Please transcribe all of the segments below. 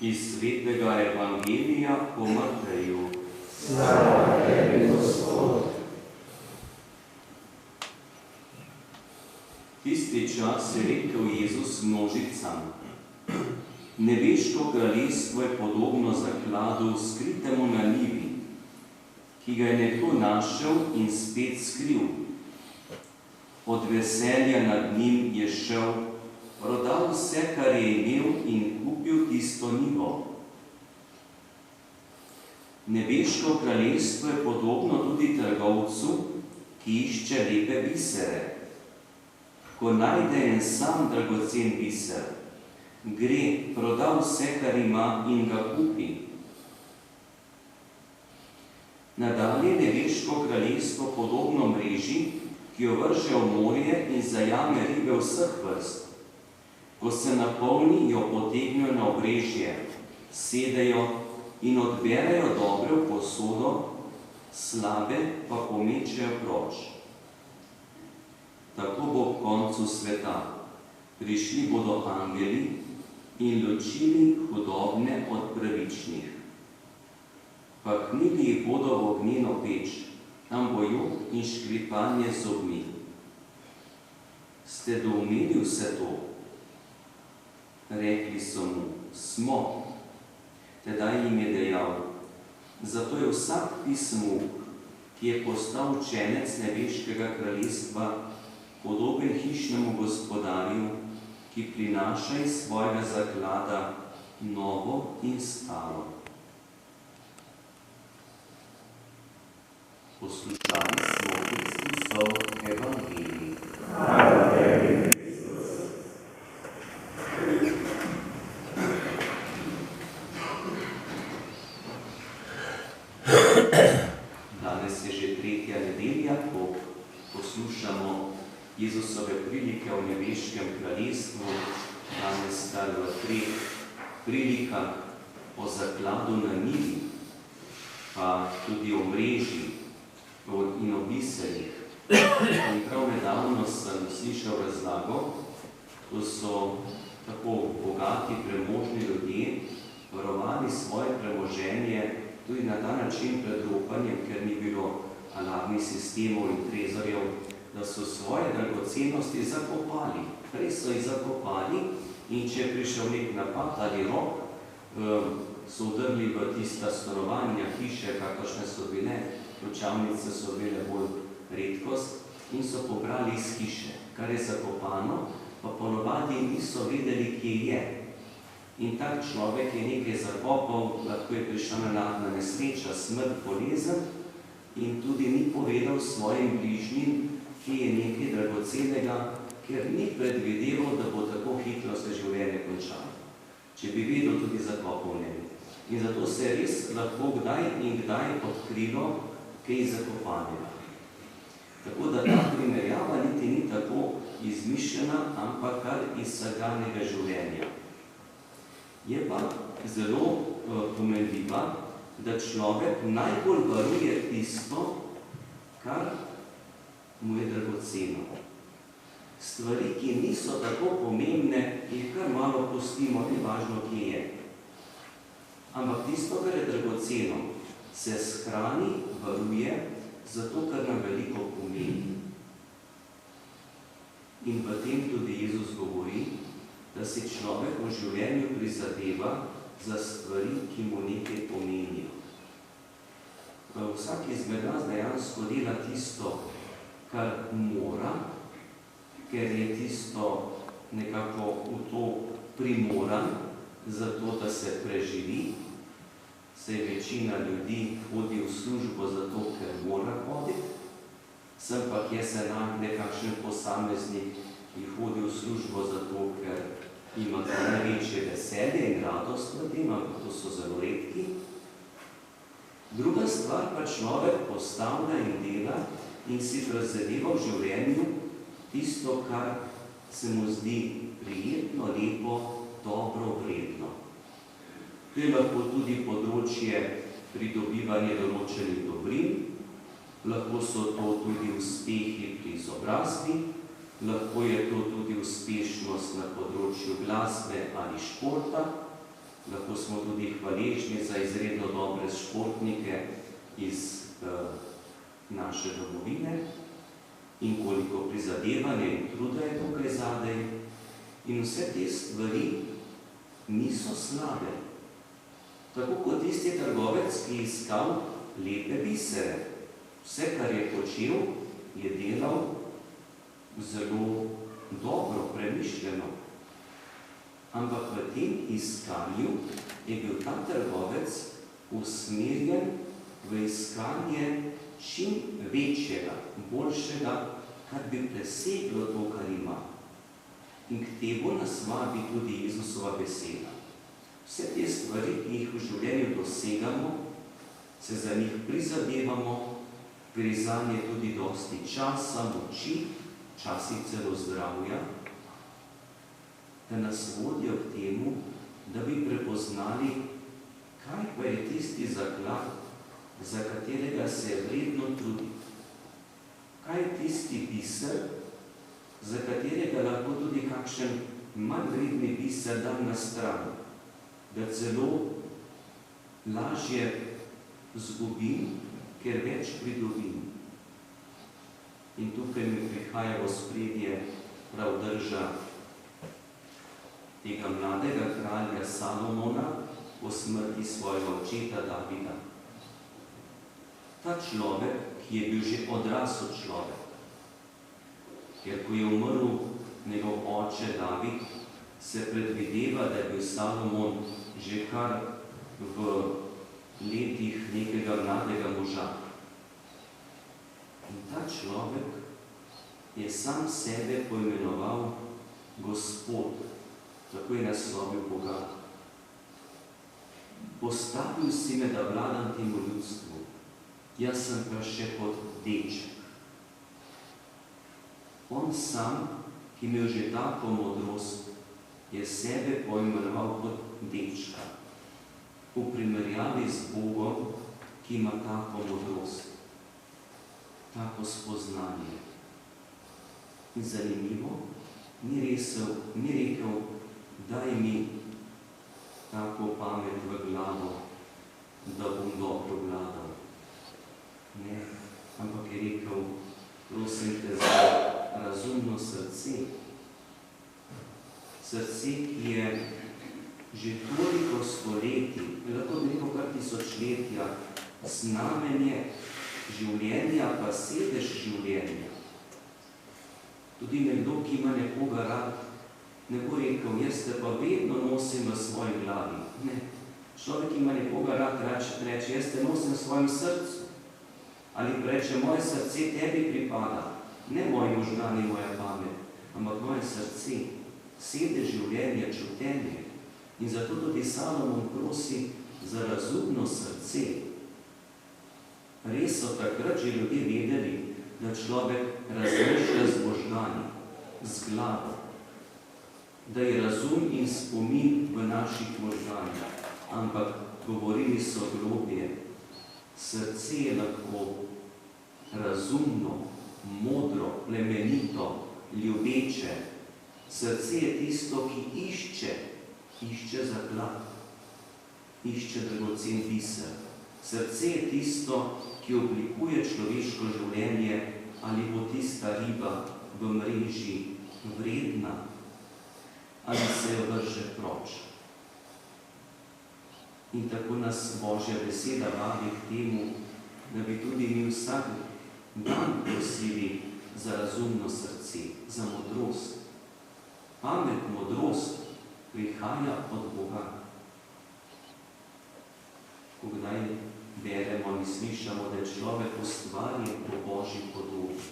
Iz svetega Evangelija po Mateju. Slava tebi, Gospod. Tisti čas je rekel Jezus množicam: Nebeško kraljestvo je podobno zakladu, skritemu na njivi, ki ga je nekdo našel in spet skril. Od veselja nad njim je šel, prodal vse, kar je imel, in kupil tisto njivo. Nebeško kraljestvo je podobno tudi trgovcu, ki išče lepe bisere. Ko najde en sam dragocen biser, gre, proda vse, kar ima, in ga kupi. Nadalje nebeško kraljestvo podobno mreži, ki jo vrže v morje in zajame ribe vseh vrst. Ko se napolni, jo potegnejo na obrežje, sedejo in odberejo dobre v posodo, slabe pa pomečejo proč. Tako bo ob koncu sveta. Prišli bodo angeli in ločili hudobne od pravičnih. Pahnili jih bodo v ognjeno peč, tam bo jok in škripanje zobmi. Ste doumeli vse to? Rekli so mu: Smo. Tedaj jim je dejal: Zato je vsak pismuk, ki je postal učenec nebeškega kraljestva, podoben hišnemu gospodarju, ki prinaša iz svojega zaklada novo in staro. Poslušali smo Kristusov evangelij. Hvala tebi, Kristus. Danes je že tretja nedelja, ko poslušamo Jezusove prilike o nebeškem kraljestvu, danes kar v 3 prilikah o zakladu na njivi, pa tudi o mreži in o biserih. In prav nedavno sem slišal razlago, ko so tako bogati, premožni ljudje varovali svoje premoženje tudi na ta način pred ropanjem, ker ni bilo alarmnih sistemov in trezorjev, da so svoje dragocenosti zakopali. Prej so jih zakopali in če je prišel nek napad ali rop, so vdrli v tista stanovanja, hiše, kakršne so bile, ključavnice so bile bolj redkost, in so pobrali iz hiše, kar je zakopano, pa ponovadi niso vedeli, kje je. In tak človek je nekaj zakopal, lahko je prišla nenadna nesreča, smrt, bolezen, in tudi ni povedal svojim bližnjim, kje je nekaj dragocenega, ker ni predvideval, da bo tako hitro se življenje končalo. Če bi vedel, tudi zakopal ne bi. In zato se je res lahko kdaj in kdaj odkrilo kaj zakopanega. Tako da ta primerjava niti ni tako izmišljena, ampak kar iz vsakdanjega življenja. Je pa zelo pomenljiva, da človek najbolj varuje tisto, kar mu je dragoceno. Stvari, ki niso tako pomembne, jih kar malo pustimo, ni važno, kje je. Ampak tisto, kar je dragoceno, se shrani, varuje, zato, ker nam veliko pomeni. In v tem tudi Jezus govori, da si človek v življenju prizadeva za stvari, ki mu nekaj pomenijo. Vsak izmed nas dejansko dela tisto, kar mora, ker je tisto nekako v to primoran, zato da se preživi. Saj večina ljudi hodi v službo zato, ker mora hoditi, sem pa kje se nekakšen posameznik, ki hodi v službo zato, ker ima največje veselje in radost v tem, ampak to so zelo redki. Druga stvar pa človek postavlja in dela in si prizadeva v življenju tisto, kar se mu zdi prijetno, lepo, dobro, vredno. To je lahko tudi področje pridobivanja določenih dobrin, lahko so to tudi uspehi pri izobrazbi, lahko je to tudi uspešnost na področju glasbe ali športa, Lahko smo tudi hvaležni za izredno dobre športnike iz naše domovine in koliko prizadevanja in truda je tukaj zadej. In vse te stvari niso slabe. Tako kot tisti trgovec, ki je iskal lepe bisere. Vse, kar je počel, je delal zelo dobro, premišljeno. Ampak v tem iskanju je bil ta trgovec usmerjen v iskanje čim večjega, boljšega, kar bi preseglo to, kar ima. In k temu nas vabi tudi Jezusova beseda. Vse te stvari, ki jih v življenju dosegamo, se za njih prizadevamo, gre zanje tudi dosti časa, moči, včasih celo zdravja, da nas vodijo k temu, da bi prepoznali, kaj pa je tisti zaklad, za katerega se je vredno truditi. Kaj je tisti biser, za katerega lahko tudi kakšen manj vredni biser dam na stran, da celo lažje zgubim, ker več pridobim. In tukaj mi prihaja v ospredje prav drža tega mladega kralja Salomona po smrti svojega očeta Davida. Ta človek, ki je bil že odrasel človek, ker ko je umrl njegov oče David, se predvideva, da je bil Salomon že kar v letih nekega mladega moža. In ta človek je sam sebe poimenoval Gospod, tako je naslovil Boga. Postavil si me, da vladam temu ljudstvu, jaz sem pa še kot deček. On sam, ki imel že tako modrost, je sebe poimenoval kot dečka, v primerjavi z Bogom, ki ima tako modrost, tako spoznanje. In zanimivo, ni rekel, daj mi tako pamet v glavo, da bom dobro vladal. Ne, ampak je rekel, prosim te za razumno srce. Srce, ki je že toliko stoletij, lahko bi rekel kar tisočletja, znamenje življenja, pa sedež življenja. Tudi nekdo, ki ima nekoga rad, ne bo rekel, jaz te pa vedno nosim v svoji glavi. Ne. Človek, ki ima nekoga rad, reče, jaz te nosim v svojem srcu. Ali reče, moje srce tebi pripada, ne moji možgani, moja pamet, ampak moje srce, sedež življenja, čutenje. In zato tudi Salomon prosi za razumno srce. Res so takrat že ljudje vedeli, da človek razmišlja z možgani, z glavo, da je razum in spomin v naših možganih, ampak govorili so globje. Srce je lahko razumno, modro, plemenito, ljubeče. Srce je tisto, ki išče zaklad, išče dragocen biser. Srce je tisto, ki oblikuje človeško življenje, ali bo tista riba v mreži vredna, ali se jo vrže proč. In tako nas Božja beseda vabi k temu, da bi tudi mi vsak dan prosili za razumno srce, za modrost. Pamet, modrost prihaja od Boga. Ko kdaj beremo in slišamo, da je človek ustvarjen po Božji podobi,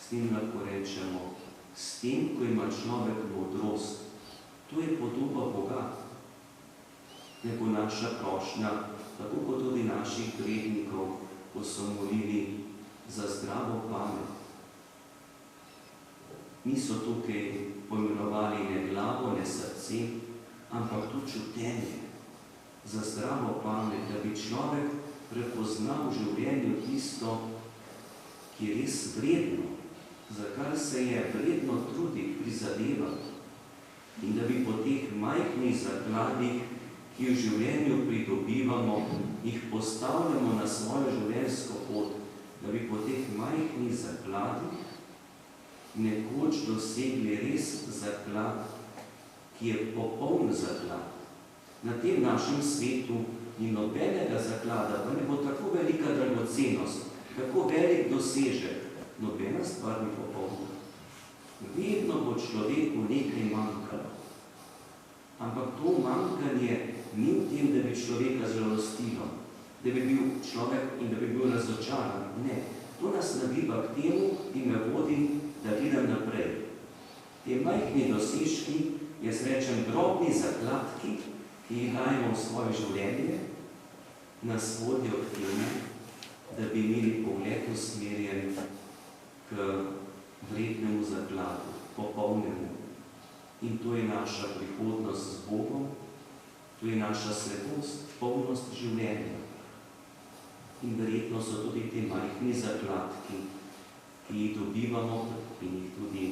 s tem lahko rečemo, s tem, ko ima človek modrost, to je podoba Boga. Ne bo naša prošnja, tako kot tudi naših prednikov, ko so molili za zdravo pamet. Niso tukaj poimenovali ne glavo, ne srce, ampak to čutenje za zdravo pamet, da bi človek prepoznal v življenju tisto, ki je res vredno, za kar se je vredno truditi, prizadevati, in da bi po teh majhnih zakladih ki v življenju pridobivamo, jih postavljamo na svojo življenjsko pot, da bi po teh majhnih zakladih nekoč dosegli res zaklad, ki je popoln zaklad. Na tem našem svetu ni nobenega zaklada, pa ne bo tako velika dragocenost, tako velik dosežek, nobena stvar ni popolna. Vedno bo človeku nekaj manjkalo. Ampak to manjkanje ni v tem, da bi človeka žalostilo, da bi bil človek in da bi bil razočaran. Ne, to nas nagiba k temu in me vodi, da gledam naprej. Te majhni dosežki, jaz rečem drobni zakladki, ki jih dajemo v svoje življenje, nas vodijo k temu, da bi imeli pogled usmerjen k vrednemu zakladu, popolnemu. In to je naša prihodnost z Bogom, to je naša svetost, polnost življenja. In verjetno so tudi te majhni zakladki, ki jih dobivamo in jih tudi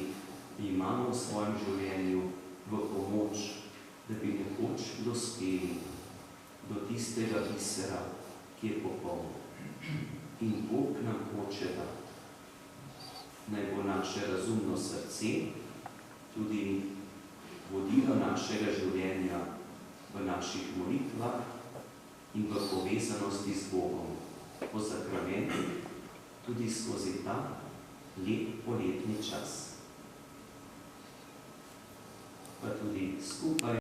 imamo v svojem življenju v pomoč, da bi nekoč dospeli do tistega bisera, ki je popoln. In Bog nam hoče dati. Naj bo naše razumno srce tudi vodilo našega življenja v naših molitvah in v povezanosti z Bogom, po sakramentu, tudi skozi ta lep poletni čas. Pa tudi skupaj